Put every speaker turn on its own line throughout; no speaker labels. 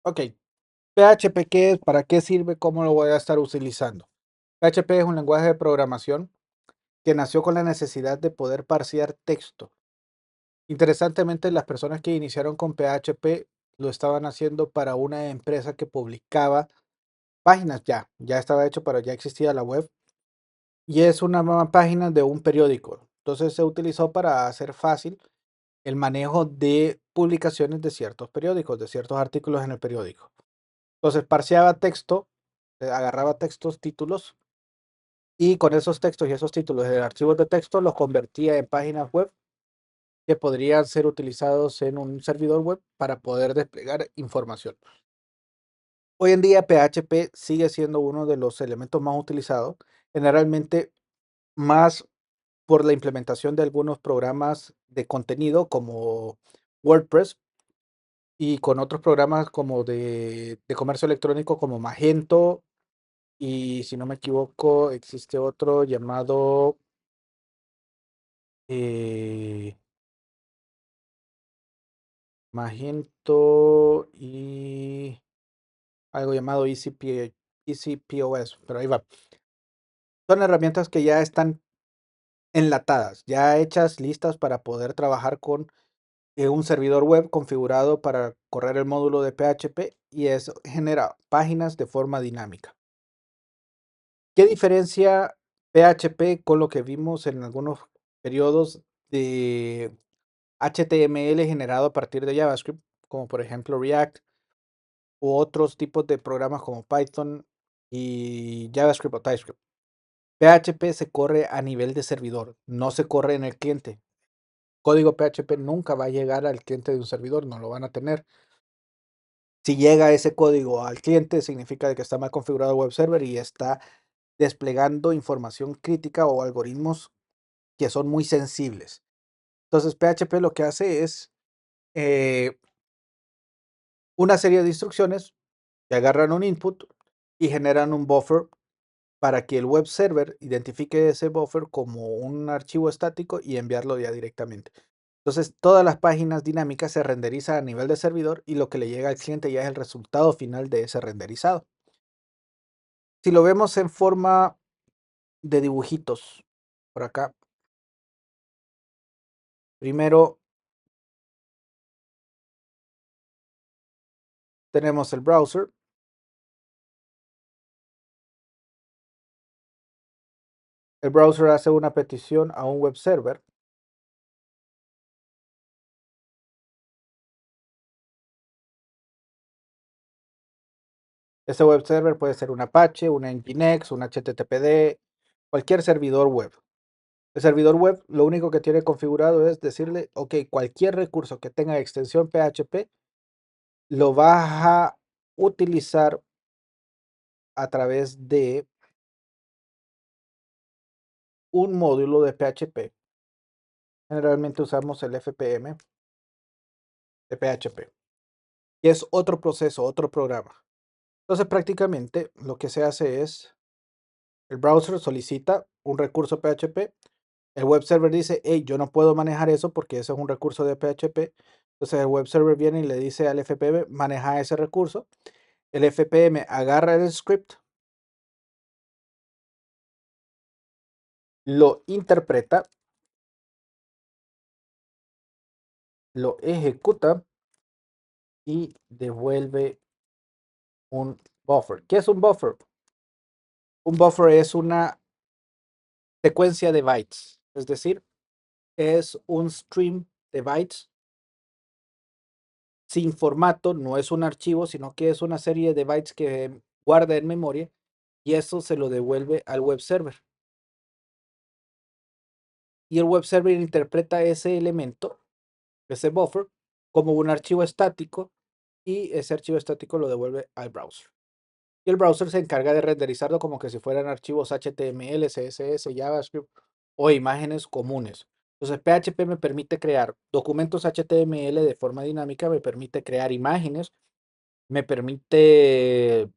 Ok, PHP, ¿qué es? ¿Para qué sirve? ¿Cómo lo voy a estar utilizando? PHP es un lenguaje de programación que nació con la necesidad de poder parsear texto. Interesantemente, las personas que iniciaron con PHP lo estaban haciendo para una empresa que publicaba páginas ya estaba hecho, pero ya existía la web y es una página de un periódico. Entonces se utilizó para hacer fácil el manejo de publicaciones de ciertos periódicos, de ciertos artículos en el periódico. Entonces parseaba texto, agarraba textos, títulos, y con esos textos y esos títulos de archivos de texto los convertía en páginas web que podrían ser utilizados en un servidor web para poder desplegar información. Hoy en día PHP sigue siendo uno de los elementos más utilizados, generalmente más por la implementación de algunos programas de contenido como WordPress y con otros programas como de comercio electrónico como Magento. Y si no me equivoco, existe otro llamado eh, Magento y algo llamado EasyPOS, pero ahí va. Son herramientas que ya están enlatadas, ya hechas, listas para poder trabajar con un servidor web configurado para correr el módulo de PHP y eso genera páginas de forma dinámica. ¿Qué diferencia PHP con lo que vimos en algunos periodos de HTML generado a partir de JavaScript, como por ejemplo React u otros tipos de programas como Python y JavaScript o TypeScript? PHP se corre a nivel de servidor, no se corre en el cliente. Código PHP nunca va a llegar al cliente de un servidor, no lo van a tener. Si llega ese código al cliente, significa de que está mal configurado el web server y está desplegando información crítica o algoritmos que son muy sensibles. Entonces, PHP lo que hace es eh, una serie de instrucciones que agarran un input y generan un buffer para que el web server identifique ese buffer como un archivo estático y enviarlo ya directamente. Entonces, todas las páginas dinámicas se renderizan a nivel de servidor y lo que le llega al cliente ya es el resultado final de ese renderizado. Si lo vemos en forma de dibujitos, por acá, primero tenemos el browser. El browser hace una petición a un web server. Ese web server puede ser un Apache, un Nginx, un HTTPD, cualquier servidor web. El servidor web lo único que tiene configurado es decirle, ok, cualquier recurso que tenga extensión PHP lo vas a utilizar a través de un módulo de PHP. Generalmente usamos el FPM de PHP, y es otro proceso, otro programa. Entonces prácticamente lo que se hace es, el browser solicita un recurso PHP. El web server dice, hey, yo no puedo manejar eso porque ese es un recurso de PHP. Entonces el web server viene y le dice al FPM, maneja ese recurso. El FPM agarra el script, lo interpreta, lo ejecuta y devuelve un buffer. ¿Qué es un buffer? Un buffer es una secuencia de bytes, es decir, es un stream de bytes sin formato, no es un archivo, sino que es una serie de bytes que guarda en memoria y eso se lo devuelve al web server. Y el web server interpreta ese elemento, ese buffer, como un archivo estático y ese archivo estático lo devuelve al browser. Y el browser se encarga de renderizarlo como que si fueran archivos HTML, CSS, JavaScript o imágenes comunes. Entonces PHP me permite crear documentos HTML de forma dinámica, me permite crear imágenes, me permite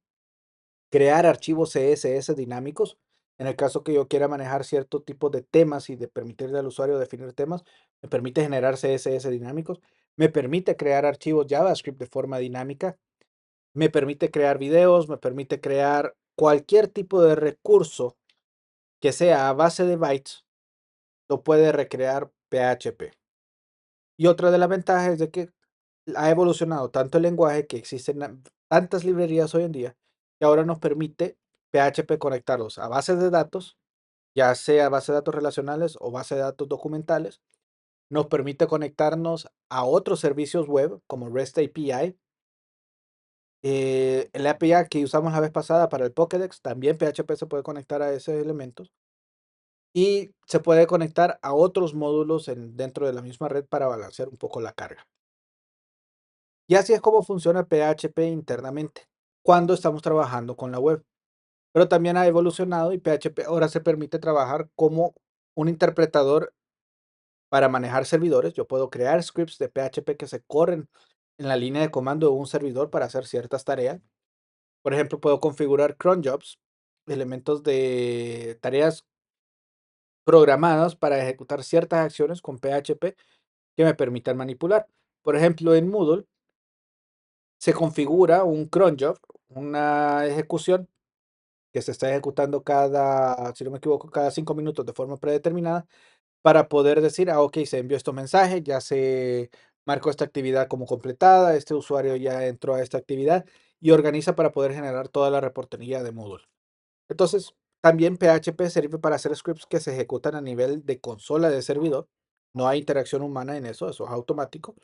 crear archivos CSS dinámicos. En el caso que yo quiera manejar cierto tipo de temas y de permitirle al usuario definir temas, me permite generar CSS dinámicos, me permite crear archivos JavaScript de forma dinámica Me permite crear videos, me permite crear cualquier tipo de recurso que sea a base de bytes, lo puede recrear PHP. Y otra de las ventajas es de que ha evolucionado tanto el lenguaje que existen tantas librerías hoy en día que ahora nos permite PHP conectarlos a bases de datos, ya sea bases de datos relacionales o bases de datos documentales. Nos permite conectarnos a otros servicios web como REST API. El API que usamos la vez pasada para el Pokédex, también PHP se puede conectar a esos elementos y se puede conectar a otros módulos dentro de la misma red para balancear un poco la carga. Y así es como funciona PHP internamente cuando estamos trabajando con la web. Pero también ha evolucionado y PHP ahora se permite trabajar como un interpretador para manejar servidores. Yo puedo crear scripts de PHP que se corren en la línea de comando de un servidor para hacer ciertas tareas. Por ejemplo, puedo configurar cron jobs, elementos de tareas programadas para ejecutar ciertas acciones con PHP que me permitan manipular. Por ejemplo, en Moodle se configura un cron job, una ejecución que se está ejecutando cada, si no me equivoco, cada 5 minutos de forma predeterminada para poder decir, ok, se envió estos mensajes, ya se marcó esta actividad como completada, este usuario ya entró a esta actividad y organiza para poder generar toda la reportería de Moodle. Entonces, también PHP sirve para hacer scripts que se ejecutan a nivel de consola de servidor. No hay interacción humana en eso, eso es automático.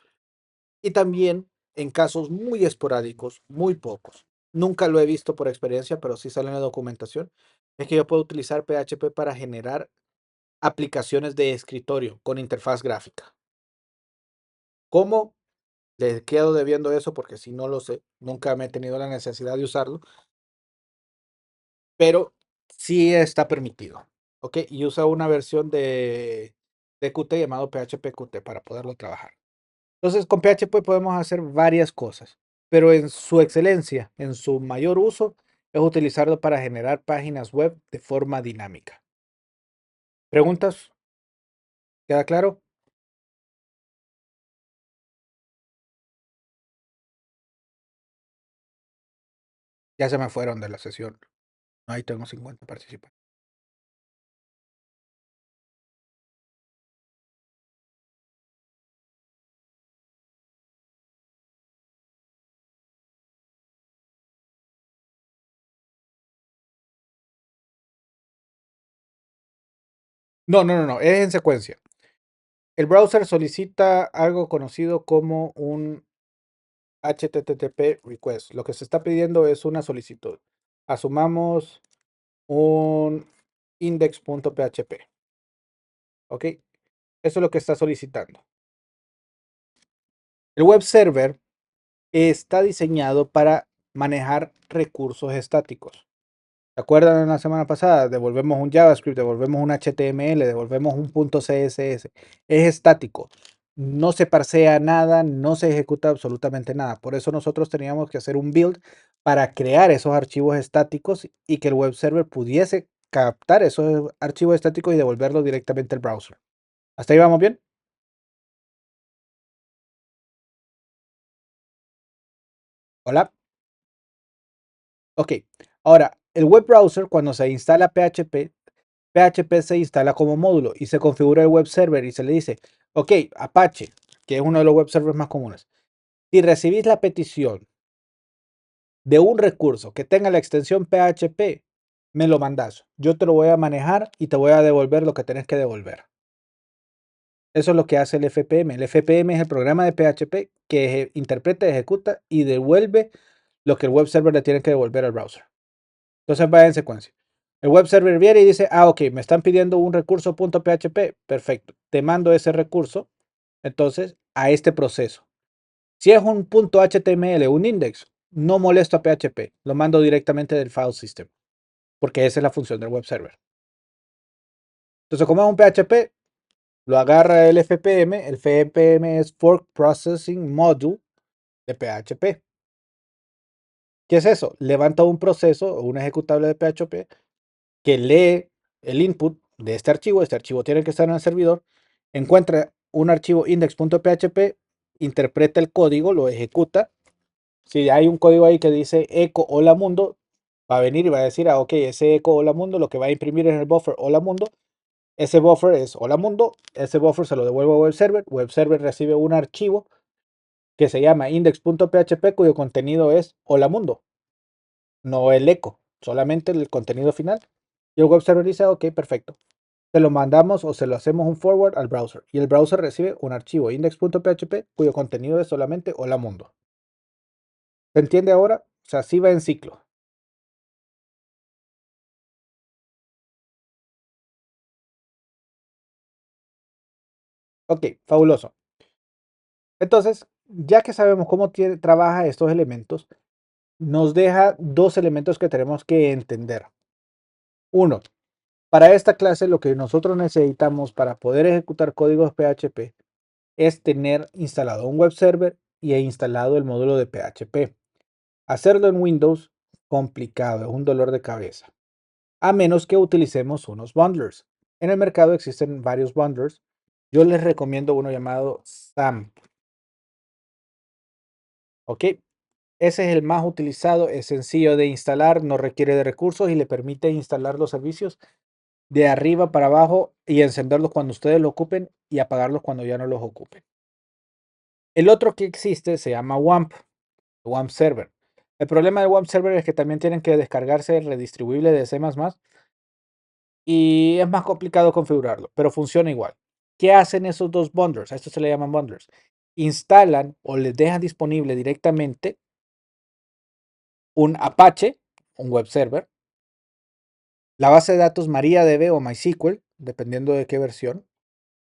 Y también en casos muy esporádicos, muy pocos. Nunca lo he visto por experiencia, pero sí sale en la documentación. Es que yo puedo utilizar PHP para generar aplicaciones de escritorio con interfaz gráfica. ¿Cómo? Les quedo debiendo eso porque si no lo sé, nunca me he tenido la necesidad de usarlo, pero sí está permitido. ¿Ok? Y usa una versión de Qt llamado PHP Qt para poderlo trabajar. Entonces, con PHP podemos hacer varias cosas, pero en su excelencia, en su mayor uso, es utilizarlo para generar páginas web de forma dinámica. ¿Preguntas? ¿Queda claro? Ya se me fueron de la sesión. Ahí tengo 50 participantes. No, no, no, no, es en secuencia. El browser solicita algo conocido como un HTTP request. Lo que se está pidiendo es una solicitud. Asumamos un index.php. ¿Ok? Eso es lo que está solicitando. El web server está diseñado para manejar recursos estáticos. ¿Se acuerdan en la semana pasada? Devolvemos un JavaScript, devolvemos un HTML, devolvemos un .css. Es estático. No se parsea nada, no se ejecuta absolutamente nada. Por eso nosotros teníamos que hacer un build para crear esos archivos estáticos y que el web server pudiese captar esos archivos estáticos y devolverlos directamente al browser. ¿Hasta ahí vamos bien? Hola. Ok. Ahora, el web browser cuando se instala PHP, PHP se instala como módulo y se configura el web server y se le dice, ok, Apache, que es uno de los web servers más comunes, si recibís la petición de un recurso que tenga la extensión PHP, me lo mandas. Yo te lo voy a manejar y te voy a devolver lo que tenés que devolver. Eso es lo que hace el FPM. El FPM es el programa de PHP que interpreta, ejecuta y devuelve lo que el web server le tiene que devolver al browser. Entonces va en secuencia. El web server viene y dice, ok, me están pidiendo un recurso .php, perfecto, te mando ese recurso, entonces, a este proceso. Si es un .html, un index, no molesto a PHP, lo mando directamente del file system, porque esa es la función del web server. Entonces, como es un PHP, lo agarra el FPM es Fork Processing Module de PHP. ¿Qué es eso? Levanta un proceso o un ejecutable de PHP que lee el input de este archivo tiene que estar en el servidor, encuentra un archivo index.php, interpreta el código, lo ejecuta Si hay un código ahí que dice echo hola mundo, va a venir y va a decir, ok, ese echo hola mundo lo que va a imprimir en el buffer hola mundo, ese buffer es hola mundo, ese buffer se lo devuelvo a web server recibe un archivo que se llama index.php cuyo contenido es hola mundo, no el echo, solamente el contenido final. Y el web server dice, ok, perfecto. Se lo mandamos o se lo hacemos un forward al browser y el browser recibe un archivo index.php cuyo contenido es solamente hola mundo. ¿Se entiende ahora? O sea, así va en ciclo. Ok, fabuloso. Entonces, ya que sabemos cómo trabaja estos elementos, nos deja dos elementos que tenemos que entender. Uno, para esta clase lo que nosotros necesitamos para poder ejecutar códigos PHP es tener instalado un web server y instalado el módulo de PHP. Hacerlo en Windows, complicado, es un dolor de cabeza. A menos que utilicemos unos bundlers. En el mercado existen varios bundlers. Yo les recomiendo uno llamado SAMP. ¿Ok? Ese es el más utilizado, es sencillo de instalar, no requiere de recursos y le permite instalar los servicios de arriba para abajo y encenderlos cuando ustedes lo ocupen y apagarlos cuando ya no los ocupen. El otro que existe se llama WAMP, WAMP Server. El problema del WAMP Server es que también tienen que descargarse el redistribuible de C++ y es más complicado configurarlo, pero funciona igual. ¿Qué hacen esos dos bundlers? A esto se le llaman bundlers. Instalan o les dejan disponible directamente un Apache, un web server, la base de datos MariaDB o MySQL, dependiendo de qué versión,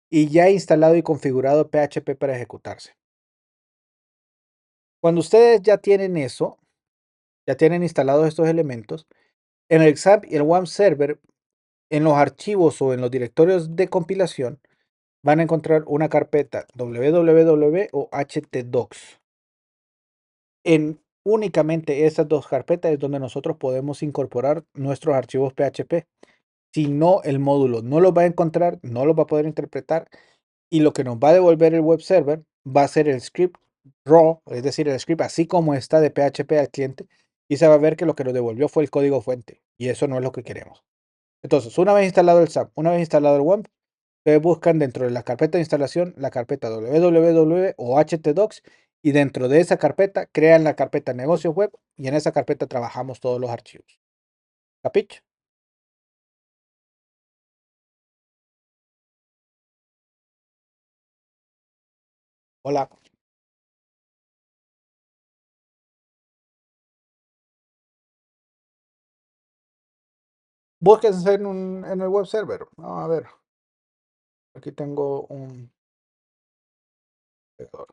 y ya instalado y configurado PHP para ejecutarse. Cuando ustedes ya tienen eso, ya tienen instalados estos elementos, en el XAMPP y el WAMP Server, en los archivos o en los directorios de compilación, van a encontrar una carpeta www o htdocs. En únicamente esas dos carpetas es donde nosotros podemos incorporar nuestros archivos PHP. Si no, el módulo no los va a encontrar, no los va a poder interpretar y lo que nos va a devolver el web server va a ser el script raw, es decir, el script así como está de PHP al cliente y se va a ver que lo que nos devolvió fue el código fuente y eso no es lo que queremos. Entonces, una vez instalado el SAP, una vez instalado el WAMP, ustedes buscan dentro de la carpeta de instalación la carpeta www o htdocs y dentro de esa carpeta crean la carpeta negocios web y en esa carpeta trabajamos todos los archivos. ¿Capich? Hola. Búsquense en el web server. Vamos a ver. Aquí tengo un servidor.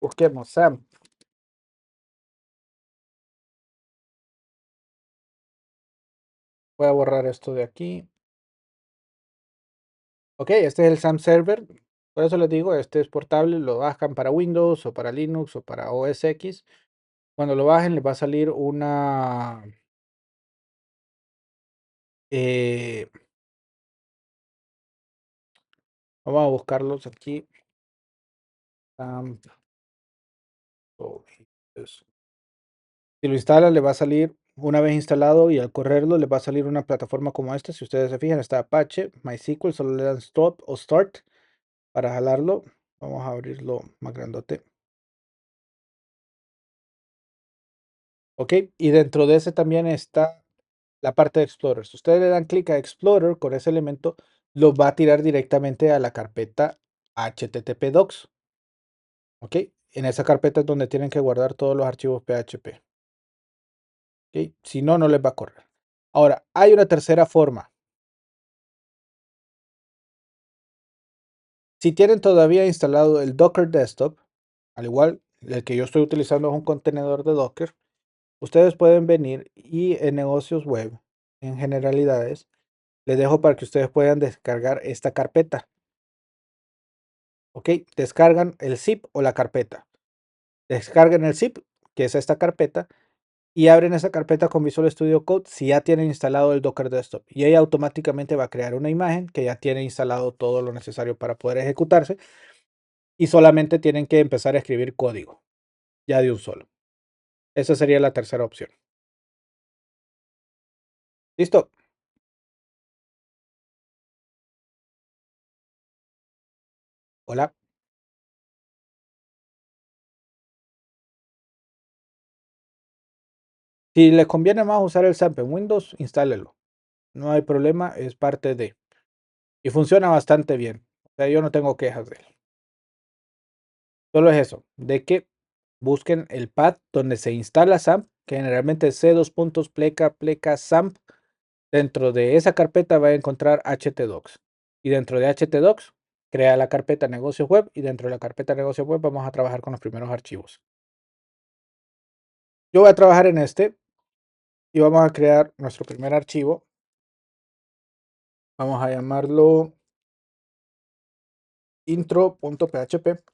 Busquemos SAM. Voy a borrar esto de aquí. Ok, este es el SAM Server. Por eso les digo, este es portable. Lo bajan para Windows o para Linux o para OS X. Cuando lo bajen les va a salir una... eh, vamos a buscarlos aquí. SAM. Si lo instalan, le va a salir una vez instalado y al correrlo le va a salir una plataforma como esta. Si ustedes se fijan, está Apache, MySQL, solo le dan Stop o Start para jalarlo. Vamos a abrirlo más grandote. Ok, y dentro de ese también está la parte de Explorer. Si ustedes le dan clic a Explorer con ese elemento, lo va a tirar directamente a la carpeta HTTP docs. Ok, en esa carpeta es donde tienen que guardar todos los archivos PHP. Ok, si no, no les va a correr. Ahora, hay una tercera forma. Si tienen todavía instalado el Docker Desktop, al igual, el que yo estoy utilizando es un contenedor de Docker, ustedes pueden venir y en negocios web, en generalidades, les dejo para que ustedes puedan descargar esta carpeta. Ok, descargan el zip o la carpeta. Descarguen el zip, que es esta carpeta, y abren esa carpeta con Visual Studio Code si ya tienen instalado el Docker Desktop. Y ahí automáticamente va a crear una imagen que ya tiene instalado todo lo necesario para poder ejecutarse y solamente tienen que empezar a escribir código, ya de un solo. Esa sería la tercera opción. ¿Listo? Hola. Si les conviene más usar el SAMP en Windows, instálelo. No hay problema, es parte de. Y funciona bastante bien. O sea, yo no tengo quejas de él. Solo es eso, de que busquen el path donde se instala SAMP, que generalmente es c pleca pleca SAMP. Dentro de esa carpeta va a encontrar htdocs. Y dentro de htdocs, crea la carpeta negocios web. Y dentro de la carpeta negocios web vamos a trabajar con los primeros archivos. Yo voy a trabajar en este y vamos a crear nuestro primer archivo. Vamos a llamarlo intro.php.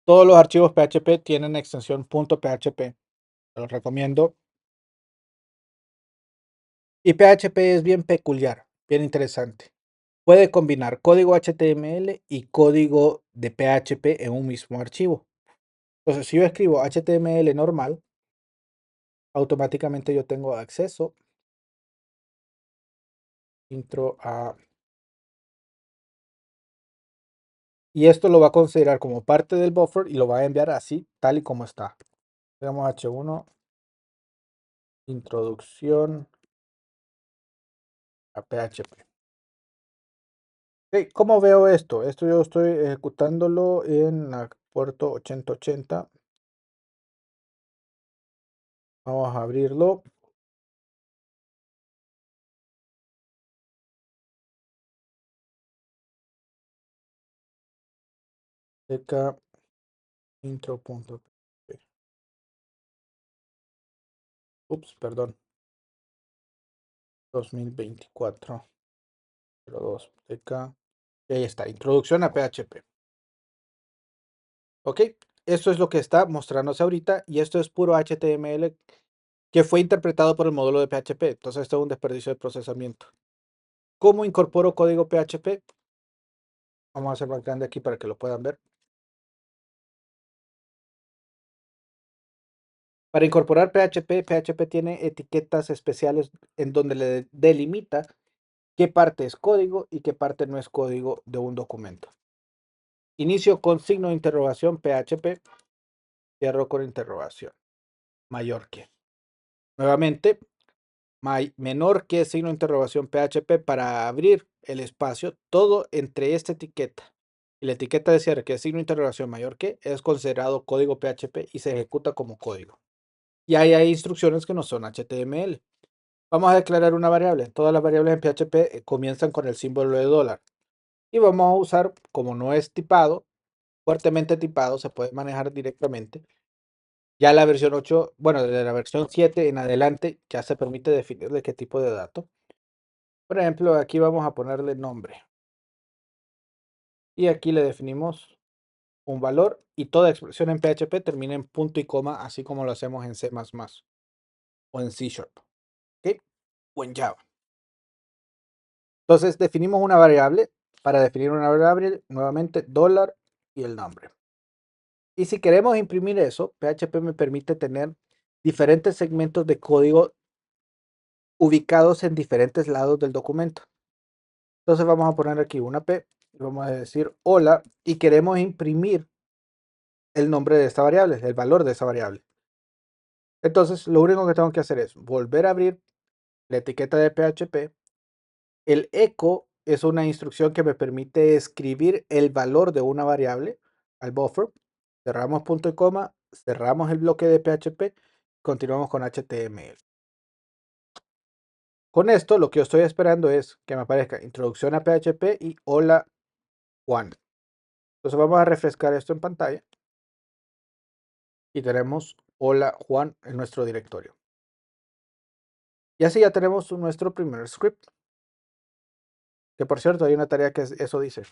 Todos los archivos PHP tienen extensión .php. Te los recomiendo. Y PHP es bien peculiar, bien interesante. Puede combinar código HTML y código de PHP en un mismo archivo. Entonces, si yo escribo HTML normal, automáticamente yo tengo acceso intro a... Y esto lo va a considerar como parte del buffer y lo va a enviar así, tal y como está. Digamos H1, introducción a PHP. Ok, ¿cómo veo esto? Esto yo estoy ejecutándolo en la puerto 8080. Vamos a abrirlo. Deca intro.php. Ups, perdón. 2024.02 deca. Y ahí está, introducción a PHP. Ok, esto es lo que está mostrándose ahorita y esto es puro HTML que fue interpretado por el módulo de PHP. Entonces esto es un desperdicio de procesamiento. ¿Cómo incorporo código PHP? Vamos a hacer más grande aquí para que lo puedan ver. Para incorporar PHP, PHP tiene etiquetas especiales en donde le delimita qué parte es código y qué parte no es código de un documento. Inicio con signo de interrogación PHP, cierro con interrogación, mayor que. Nuevamente, menor que signo de interrogación PHP para abrir el espacio, todo entre esta etiqueta y la etiqueta de cierre que es signo de interrogación mayor que es considerado código PHP y se ejecuta como código. Y ahí hay instrucciones que no son HTML. Vamos a declarar una variable. Todas las variables en PHP comienzan con el símbolo de dólar. Y vamos a usar, como no es tipado, fuertemente tipado, se puede manejar directamente. Ya la versión 8, bueno, de la versión 7 en adelante, ya se permite definirle qué tipo de dato. Por ejemplo, aquí vamos a ponerle nombre. Y aquí le definimos un valor y toda expresión en PHP termina en punto y coma, así como lo hacemos en C++ o en C Sharp, ¿ok? O en Java. Entonces definimos una variable. Para definir una variable, nuevamente dólar y el nombre. Y si queremos imprimir eso, PHP me permite tener diferentes segmentos de código ubicados en diferentes lados del documento. Entonces vamos a poner aquí una P y vamos a decir hola y queremos imprimir el nombre de esta variable, el valor de esa variable. Entonces lo único que tengo que hacer es volver a abrir la etiqueta de PHP. El echo es una instrucción que me permite escribir el valor de una variable al buffer. Cerramos punto y coma, cerramos el bloque de PHP, continuamos con HTML. Con esto lo que yo estoy esperando es que me aparezca introducción a PHP y hola Juan. Entonces vamos a refrescar esto en pantalla y tenemos hola Juan en nuestro directorio. Y así ya tenemos nuestro primer script. Que por cierto, hay una tarea que eso dice.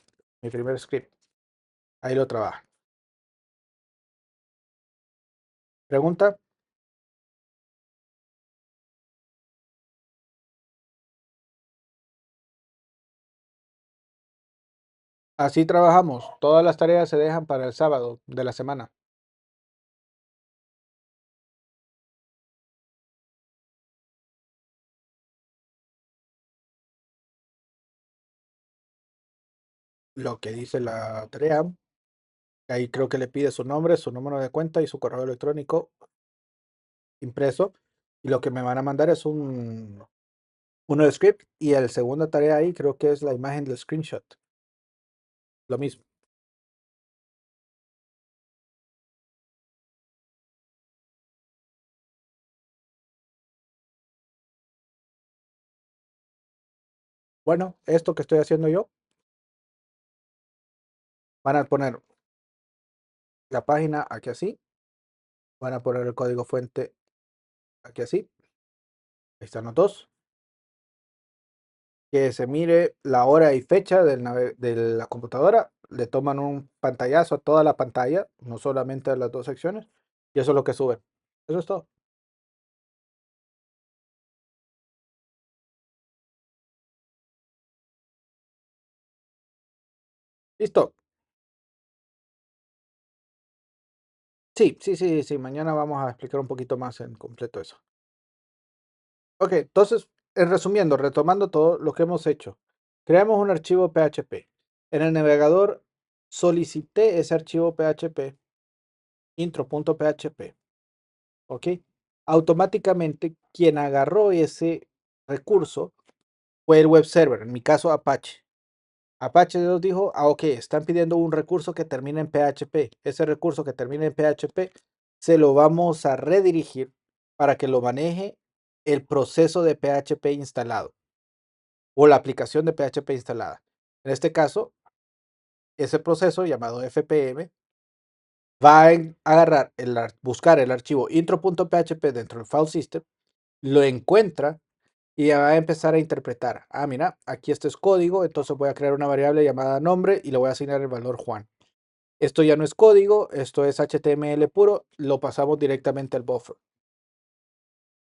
Mi primer script. Ahí lo trabaja. Pregunta. Así trabajamos. Todas las tareas se dejan para el sábado de la semana. Lo que dice la tarea. Ahí creo que le pide su nombre, su número de cuenta y su correo electrónico impreso. Y lo que me van a mandar es uno de script. Y el segunda tarea ahí creo que es la imagen del screenshot. Lo mismo. Bueno, esto que estoy haciendo yo, van a poner la página aquí así. Van a poner el código fuente aquí así. Ahí están los dos. Que se mire la hora y fecha de la computadora. Le toman un pantallazo a toda la pantalla, no solamente a las dos secciones. Y eso es lo que suben. Eso es todo. Listo. Sí, sí, sí, sí. Mañana vamos a explicar un poquito más en completo eso. Ok, entonces, resumiendo, retomando todo lo que hemos hecho. Creamos un archivo PHP. En el navegador solicité ese archivo PHP, intro.php. Ok. Automáticamente, quien agarró ese recurso fue el web server, en mi caso Apache. Apache nos dijo, ok, están pidiendo un recurso que termine en PHP. Ese recurso que termine en PHP se lo vamos a redirigir para que lo maneje el proceso de PHP instalado o la aplicación de PHP instalada. En este caso, ese proceso llamado FPM va a agarrar, buscar el archivo intro.php dentro del file system, lo encuentra y ya va a empezar a interpretar. Ah, mira, aquí esto es código, entonces voy a crear una variable llamada nombre y le voy a asignar el valor Juan. Esto ya no es código, esto es HTML puro, lo pasamos directamente al buffer.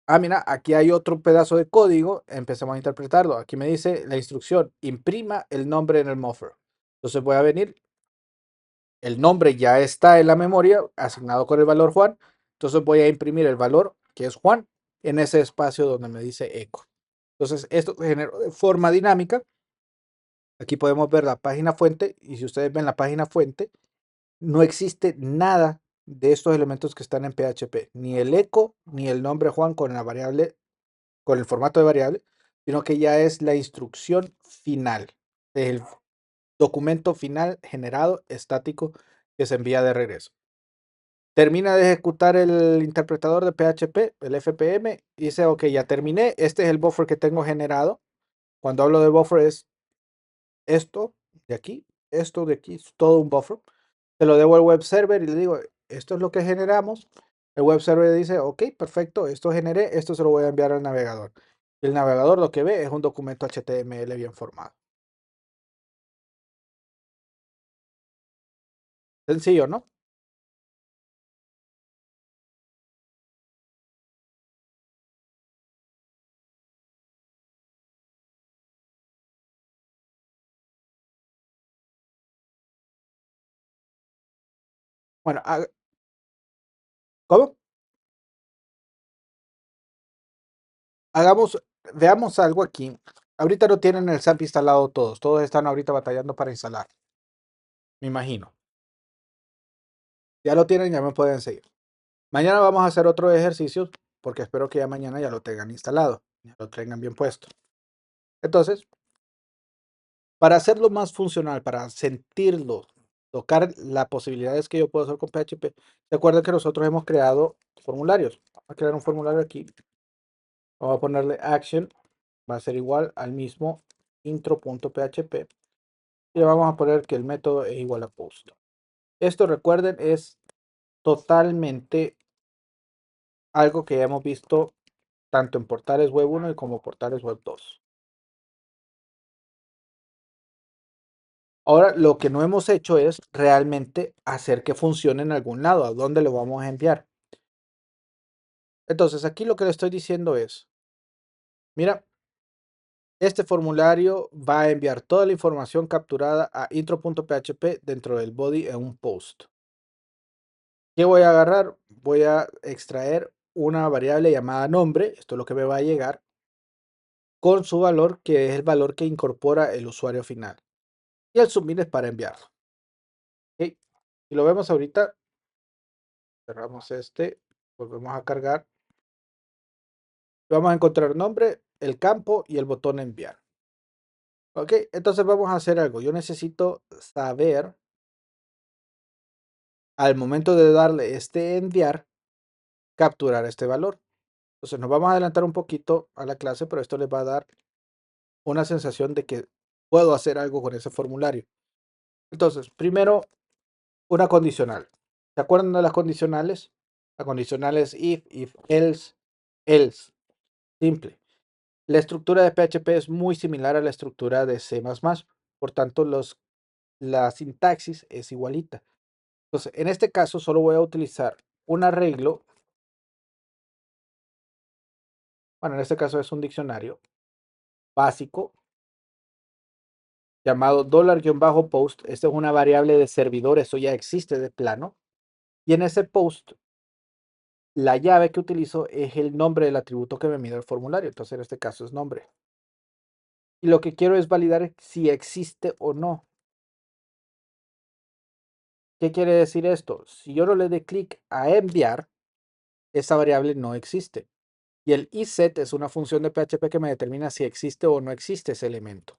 Ah, mira, aquí hay otro pedazo de código, empezamos a interpretarlo. Aquí me dice la instrucción, imprima el nombre en el buffer. Entonces voy a venir, el nombre ya está en la memoria, asignado con el valor Juan. Entonces voy a imprimir el valor, que es Juan, en ese espacio donde me dice eco. Entonces esto se generó de forma dinámica. Aquí podemos ver la página fuente y si ustedes ven la página fuente, no existe nada de estos elementos que están en PHP, ni el eco, ni el nombre Juan con la variable, con el formato de variable, sino que ya es la instrucción final, el documento final generado estático que se envía de regreso. Termina de ejecutar el interpretador de PHP, el FPM, y dice, ok, ya terminé, este es el buffer que tengo generado. Cuando hablo de buffer es esto de aquí, es todo un buffer. Se lo debo al web server y le digo, esto es lo que generamos. El web server dice, ok, perfecto, esto generé, esto se lo voy a enviar al navegador. El navegador lo que ve es un documento HTML bien formado. Sencillo, ¿no? Bueno, ¿cómo? Hagamos, veamos algo aquí. Ahorita no tienen el SAMP instalado todos. Todos están ahorita batallando para instalar. Me imagino. Ya lo tienen, ya me pueden seguir. Mañana vamos a hacer otro ejercicio porque espero que ya mañana ya lo tengan instalado. Ya lo tengan bien puesto. Entonces, para hacerlo más funcional, para sentirlo, tocar las posibilidades que yo puedo hacer con PHP, ¿se acuerdan que nosotros hemos creado formularios? Vamos a crear un formulario aquí. Vamos a ponerle action. Va a ser igual al mismo intro.php. y vamos a poner que el método es igual a post. Esto, recuerden, es totalmente algo que ya hemos visto tanto en portales web 1 como portales web 2. Ahora, lo que no hemos hecho es realmente hacer que funcione en algún lado, a dónde lo vamos a enviar. Entonces, aquí lo que le estoy diciendo es, mira, este formulario va a enviar toda la información capturada a intro.php dentro del body en un post. ¿Qué voy a agarrar? Voy a extraer una variable llamada nombre, esto es lo que me va a llegar, con su valor, que es el valor que incorpora el usuario final. Y el submit es para enviarlo. ¿Okay? Si lo vemos ahorita, cerramos este, volvemos a cargar. Vamos a encontrar nombre, el campo y el botón enviar. Ok, entonces vamos a hacer algo. Yo necesito saber al momento de darle este enviar, capturar este valor. Entonces nos vamos a adelantar un poquito a la clase, pero esto les va a dar una sensación de que puedo hacer algo con ese formulario. Entonces, primero, una condicional. ¿Se acuerdan de las condicionales? La condicional es if, else, else. Simple. La estructura de PHP es muy similar a la estructura de C++, por tanto la sintaxis es igualita. Entonces, en este caso solo voy a utilizar un arreglo, bueno, en este caso es un diccionario básico llamado $post. Esta es una variable de servidor, eso ya existe de plano. Y en ese post, la llave que utilizo es el nombre del atributo que me mide el formulario. Entonces, en este caso es nombre. Y lo que quiero es validar si existe o no. ¿Qué quiere decir esto? Si yo no le doy clic a enviar, esa variable no existe. Y el iset es una función de PHP que me determina si existe o no existe ese elemento.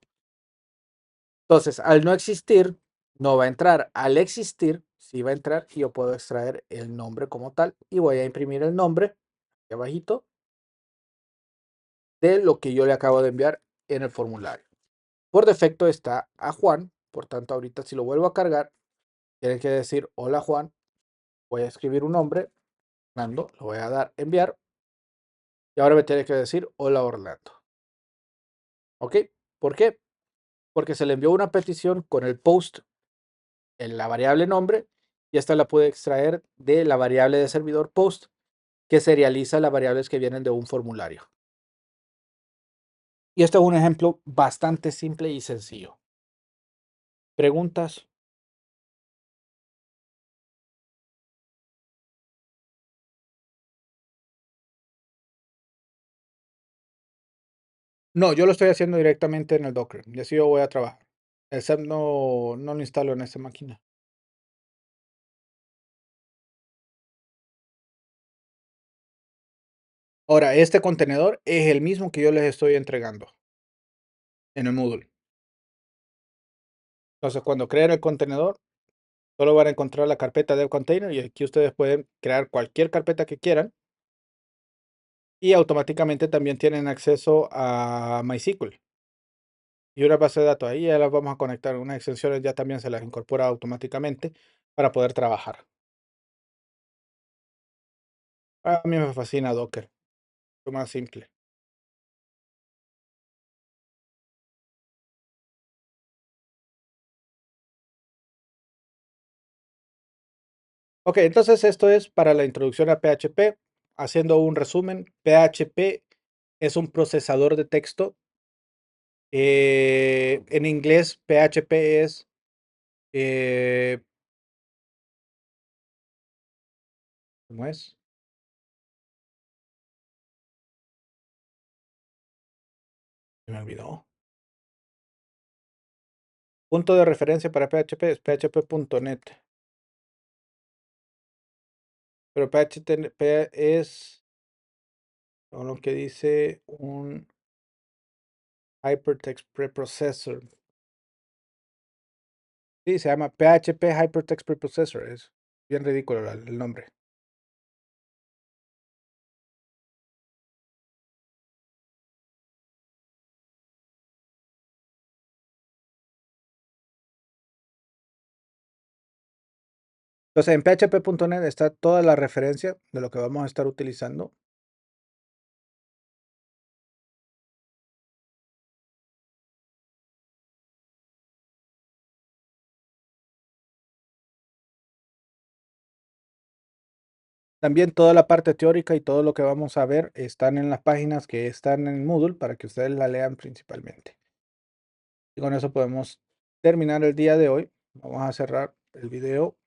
Entonces, al no existir, no va a entrar. Al existir, sí va a entrar y yo puedo extraer el nombre como tal. Y voy a imprimir el nombre, aquí abajito, de lo que yo le acabo de enviar en el formulario. Por defecto está a Juan, por tanto ahorita si lo vuelvo a cargar, tiene que decir hola Juan, voy a escribir un nombre, Orlando, lo voy a dar enviar y ahora me tiene que decir hola Orlando. ¿Ok? ¿Por qué? Porque se le envió una petición con el post en la variable nombre y esta la pude extraer de la variable de servidor post que serializa las variables que vienen de un formulario. Y este es un ejemplo bastante simple y sencillo. ¿Preguntas? No, yo lo estoy haciendo directamente en el Docker y así yo voy a trabajar. El SEP no lo instalo en esta máquina. Ahora, este contenedor es el mismo que yo les estoy entregando en el Moodle. Entonces, cuando creen el contenedor, solo van a encontrar la carpeta dev container y aquí ustedes pueden crear cualquier carpeta que quieran y automáticamente también tienen acceso a MySQL y una base de datos. Ahí ya las vamos a conectar. Unas extensiones ya también se las incorpora automáticamente para poder trabajar. A mí me fascina Docker, lo más simple. Ok, entonces esto es para la introducción a PHP. Haciendo un resumen, PHP es un procesador de texto. En inglés, PHP es ¿cómo es? Se me olvidó. Punto de referencia para PHP es php.net. Pero PHP es lo que dice un Hypertext Preprocessor. Sí, se llama PHP Hypertext Preprocessor. Es bien ridículo el nombre. Entonces, en php.net está toda la referencia de lo que vamos a estar utilizando. También toda la parte teórica y todo lo que vamos a ver están en las páginas que están en Moodle para que ustedes la lean principalmente. Y con eso podemos terminar el día de hoy. Vamos a cerrar el video.